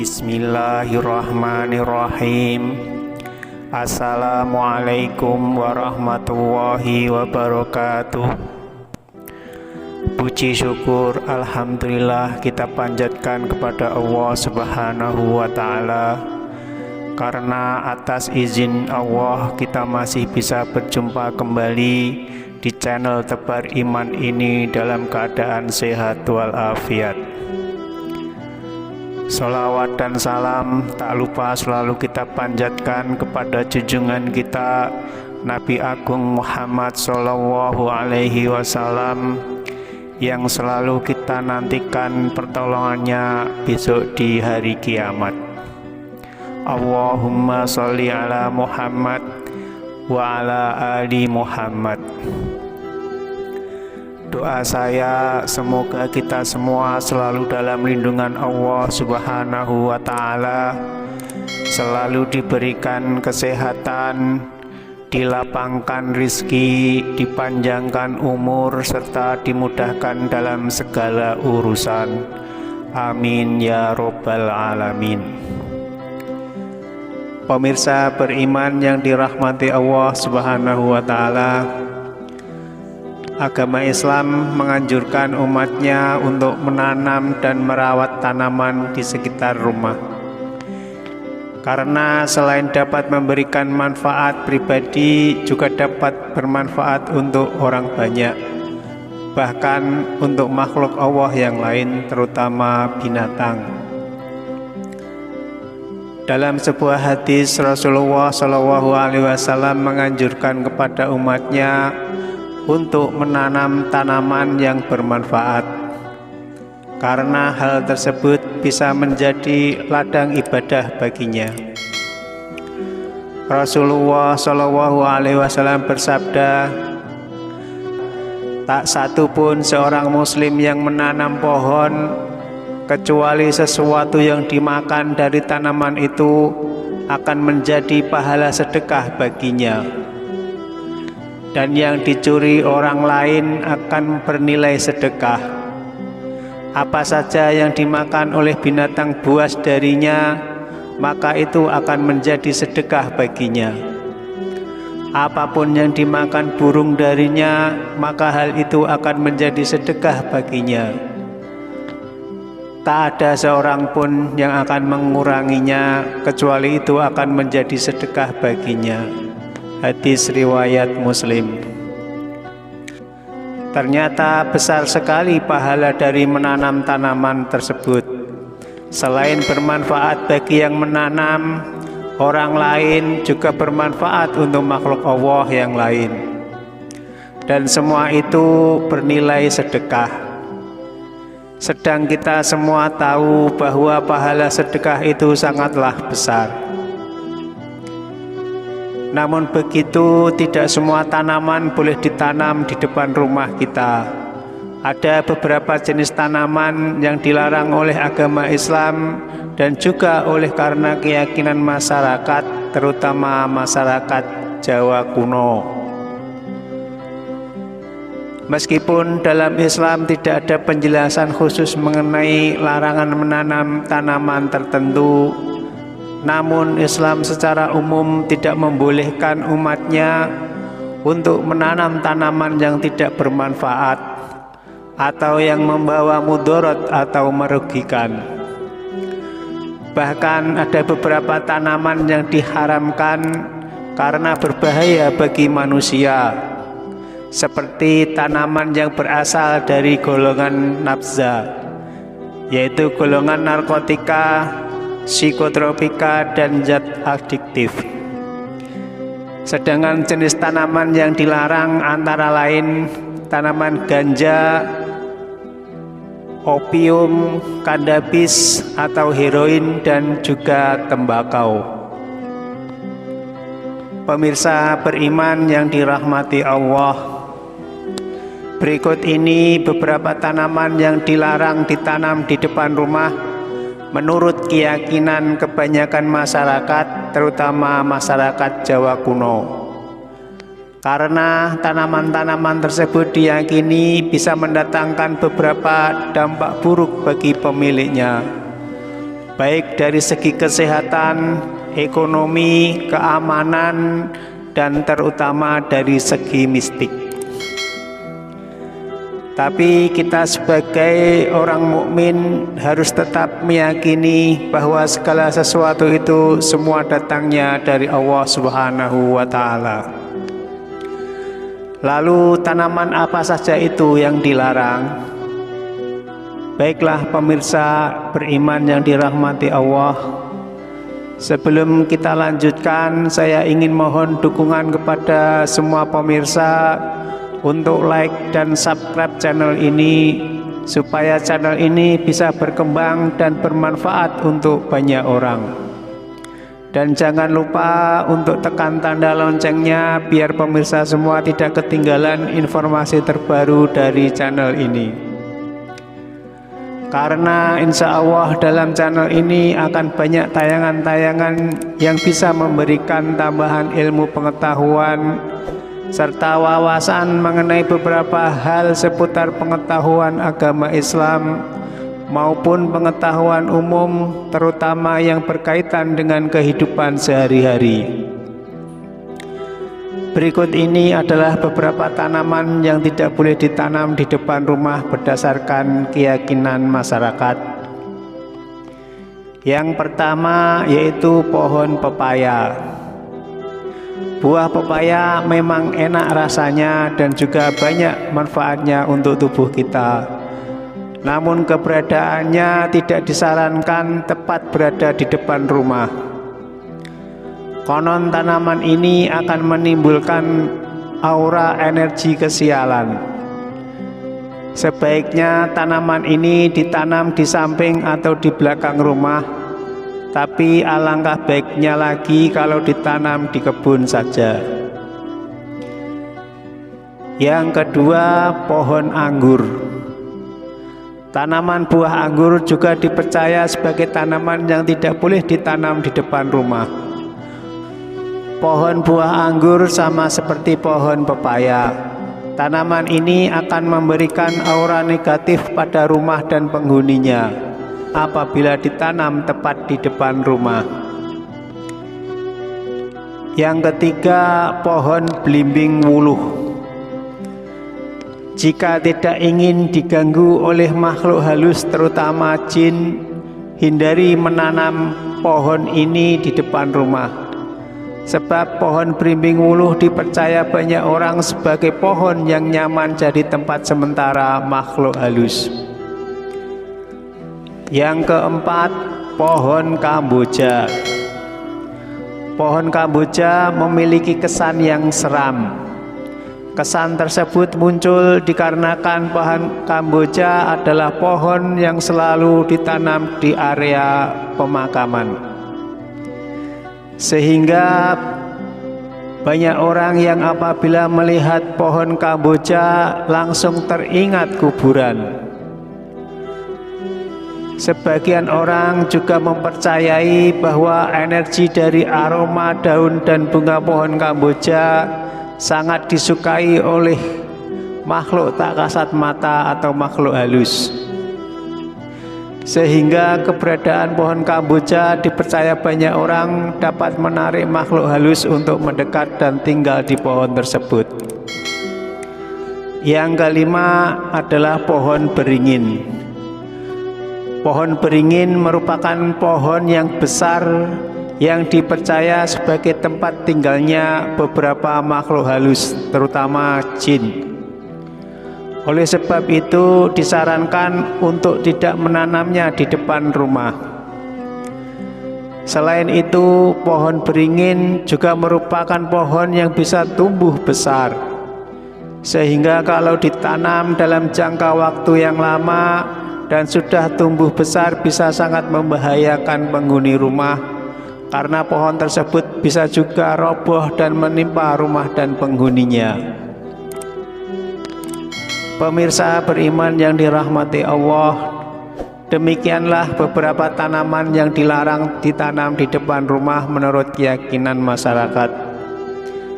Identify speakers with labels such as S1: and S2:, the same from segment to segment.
S1: Bismillahirrahmanirrahim. Assalamualaikum warahmatullahi wabarakatuh. Puji syukur alhamdulillah kita panjatkan kepada Allah Subhanahu wa ta'ala, karena atas izin Allah kita masih bisa berjumpa kembali di channel Tebar Iman ini dalam keadaan sehat walafiat. Sholawat dan salam tak lupa selalu kita panjatkan kepada junjungan kita Nabi Agung Muhammad Sallallahu Alaihi Wasallam, yang selalu kita nantikan pertolongannya besok di hari kiamat. Allahumma sholli ala Muhammad wa ala ali Muhammad. Doa saya semoga kita semua selalu dalam lindungan Allah Subhanahu wa ta'ala, selalu diberikan kesehatan, dilapangkan rizki, dipanjangkan umur, serta dimudahkan dalam segala urusan. Amin ya robbal alamin. Pemirsa beriman yang dirahmati Allah Subhanahu wa ta'ala, agama Islam menganjurkan umatnya untuk menanam dan merawat tanaman di sekitar rumah, karena selain dapat memberikan manfaat pribadi, juga dapat bermanfaat untuk orang banyak, bahkan untuk makhluk Allah yang lain, terutama binatang. Dalam sebuah hadis, Rasulullah SAW menganjurkan kepada umatnya untuk menanam tanaman yang bermanfaat, karena hal tersebut bisa menjadi ladang ibadah baginya. Rasulullah SAW bersabda, tak satu pun seorang muslim yang menanam pohon kecuali sesuatu yang dimakan dari tanaman itu akan menjadi pahala sedekah baginya, dan yang dicuri orang lain akan bernilai sedekah. Apa saja yang dimakan oleh binatang buas darinya, maka itu akan menjadi sedekah baginya. Apapun yang dimakan burung darinya, maka hal itu akan menjadi sedekah baginya. Tak ada seorang pun yang akan menguranginya, kecuali itu akan menjadi sedekah baginya. Hadis riwayat Muslim. Ternyata besar sekali pahala dari menanam tanaman tersebut. Selain bermanfaat bagi yang menanam, orang lain juga bermanfaat untuk makhluk Allah yang lain. Dan semua itu bernilai sedekah. Sedang kita semua tahu bahwa pahala sedekah itu sangatlah besar. Namun begitu, tidak semua tanaman boleh ditanam di depan rumah kita. Ada beberapa jenis tanaman yang dilarang oleh agama Islam dan juga oleh karena keyakinan masyarakat, terutama masyarakat Jawa kuno. Meskipun dalam Islam tidak ada penjelasan khusus mengenai larangan menanam tanaman tertentu, namun Islam secara umum tidak membolehkan umatnya untuk menanam tanaman yang tidak bermanfaat atau yang membawa mudarat atau merugikan. Bahkan ada beberapa tanaman yang diharamkan karena berbahaya bagi manusia, seperti tanaman yang berasal dari golongan nafza, yaitu golongan narkotika, psikotropika, dan zat adiktif. Sedangkan jenis tanaman yang dilarang antara lain tanaman ganja, opium, kannabis atau heroin, dan juga tembakau. Pemirsa beriman yang dirahmati Allah, berikut ini beberapa tanaman yang dilarang ditanam di depan rumah menurut keyakinan kebanyakan masyarakat, terutama masyarakat Jawa kuno. Karena tanaman-tanaman tersebut diyakini bisa mendatangkan beberapa dampak buruk bagi pemiliknya. baik dari segi kesehatan, ekonomi, keamanan, dan terutama dari segi mistik. Tapi kita sebagai orang mukmin harus tetap meyakini bahwa segala sesuatu itu semua datangnya dari Allah Subhanahu wa Ta'ala. Lalu tanaman apa saja itu yang dilarang? Baiklah pemirsa beriman yang dirahmati Allah, sebelum kita lanjutkan, saya ingin mohon dukungan kepada semua pemirsa untuk like dan subscribe channel ini, supaya channel ini bisa berkembang dan bermanfaat untuk banyak orang. Dan jangan lupa untuk tekan tanda loncengnya, biar pemirsa semua tidak ketinggalan informasi terbaru dari channel ini. Karena insya Allah dalam channel ini akan banyak tayangan-tayangan yang bisa memberikan tambahan ilmu pengetahuan serta wawasan mengenai beberapa hal seputar pengetahuan agama Islam maupun pengetahuan umum, terutama yang berkaitan dengan kehidupan sehari-hari. Berikut ini adalah beberapa tanaman yang tidak boleh ditanam di depan rumah berdasarkan keyakinan masyarakat. Yang pertama yaitu pohon pepaya. Buah pepaya memang enak rasanya dan juga banyak manfaatnya untuk tubuh kita. Namun keberadaannya tidak disarankan tepat berada di depan rumah. Konon tanaman ini akan menimbulkan aura energi kesialan. Sebaiknya tanaman ini ditanam di samping atau di belakang rumah, tapi alangkah baiknya lagi kalau ditanam di kebun saja. Yang kedua, pohon anggur. Tanaman buah anggur juga dipercaya sebagai tanaman yang tidak boleh ditanam di depan rumah. Pohon buah anggur sama seperti pohon pepaya. Tanaman ini akan memberikan aura negatif pada rumah dan penghuninya apabila ditanam tepat di depan rumah. Yang ketiga, pohon belimbing wuluh. Jika tidak ingin diganggu oleh makhluk halus terutama jin, hindari menanam pohon ini di depan rumah. Sebab pohon belimbing wuluh dipercaya banyak orang sebagai pohon yang nyaman jadi tempat sementara makhluk halus. Yang keempat, pohon kamboja. Pohon kamboja memiliki kesan yang seram. Kesan tersebut muncul dikarenakan pohon kamboja adalah pohon yang selalu ditanam di area pemakaman. Sehingga banyak orang yang apabila melihat pohon kamboja langsung teringat kuburan. Sebagian orang juga mempercayai bahwa energi dari aroma daun dan bunga pohon kamboja sangat disukai oleh makhluk tak kasat mata atau makhluk halus. Sehingga keberadaan pohon kamboja dipercaya banyak orang dapat menarik makhluk halus untuk mendekat dan tinggal di pohon tersebut. Yang kelima adalah pohon beringin. Pohon beringin merupakan pohon yang besar yang dipercaya sebagai tempat tinggalnya beberapa makhluk halus, terutama jin. Oleh sebab itu disarankan untuk tidak menanamnya di depan rumah. Selain itu, pohon beringin juga merupakan pohon yang bisa tumbuh besar, sehingga kalau ditanam dalam jangka waktu yang lama dan sudah tumbuh besar bisa sangat membahayakan penghuni rumah, karena pohon tersebut bisa juga roboh dan menimpa rumah dan penghuninya. Pemirsa beriman yang dirahmati Allah, demikianlah beberapa tanaman yang dilarang ditanam di depan rumah menurut keyakinan masyarakat.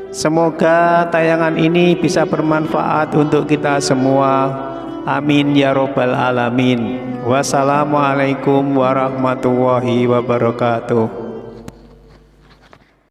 S1: Semoga tayangan ini bisa bermanfaat untuk kita semua. Amin ya robbal alamin. Wassalamualaikum warahmatullahi wabarakatuh.